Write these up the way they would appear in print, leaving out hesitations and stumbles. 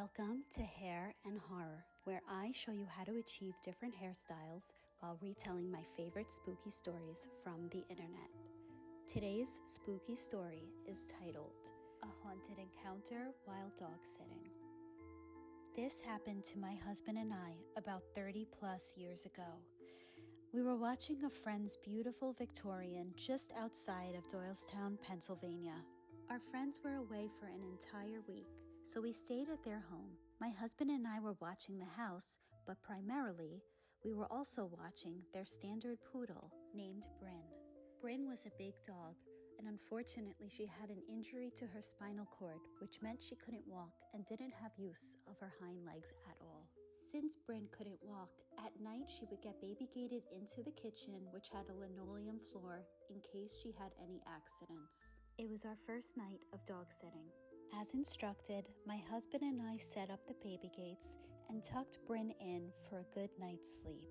Welcome to Hair and Horror, where I show you how to achieve different hairstyles while retelling my favorite spooky stories from the internet. Today's spooky story is titled, A Haunted Encounter While Dog Sitting. This happened to my husband and I about 30 plus years ago. We were watching a friend's beautiful Victorian just outside of Doylestown, Pennsylvania. Our friends were away for an entire week, so we stayed at their home. My husband and I were watching the house, but primarily, we were also watching their standard poodle named Bryn. Bryn was a big dog, and unfortunately she had an injury to her spinal cord, which meant she couldn't walk and didn't have use of her hind legs at all. Since Bryn couldn't walk, at night she would get baby-gated into the kitchen, which had a linoleum floor, in case she had any accidents. It was our first night of dog sitting. As instructed, my husband and I set up the baby gates and tucked Bryn in for a good night's sleep.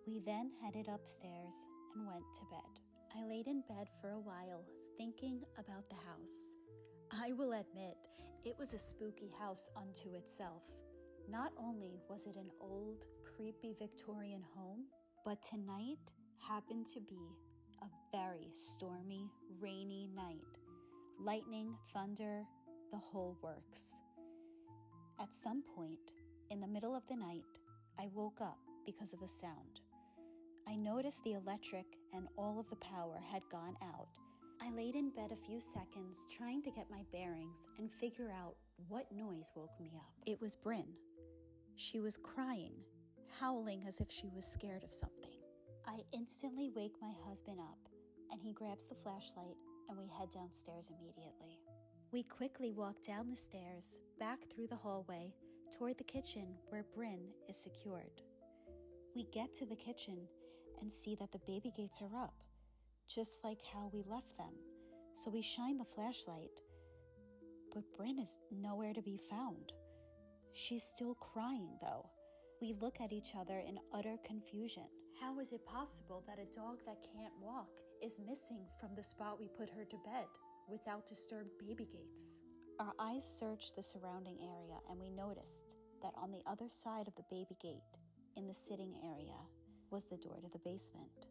We then headed upstairs and went to bed. I laid in bed for a while, thinking about the house. I will admit, it was a spooky house unto itself. Not only was it an old, creepy Victorian home, but tonight happened to be a very stormy, rainy night. Lightning, thunder, the whole works. At some point, in the middle of the night, I woke up because of a sound. I noticed the electric and all of the power had gone out. I laid in bed a few seconds trying to get my bearings and figure out what noise woke me up. It was Bryn. She was crying, howling as if she was scared of something. I instantly wake my husband up, and he grabs the flashlight, and we head downstairs immediately. We quickly walk down the stairs, back through the hallway, toward the kitchen where Bryn is secured. We get to the kitchen and see that the baby gates are up, just like how we left them. So we shine the flashlight, but Bryn is nowhere to be found. She's still crying, though. We look at each other in utter confusion. How is it possible that a dog that can't walk is missing from the spot we put her to bed without disturbed baby gates? Our eyes searched the surrounding area, and we noticed that on the other side of the baby gate, in the sitting area, was the door to the basement.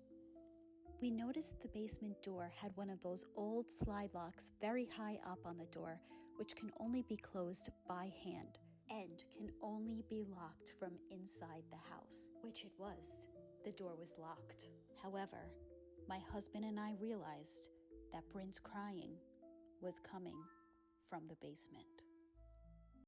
We noticed the basement door had one of those old slide locks very high up on the door, which can only be closed by hand and can only be locked from inside the house, which it was. The door was locked. However, my husband and I realized that Bryn's crying was coming from the basement.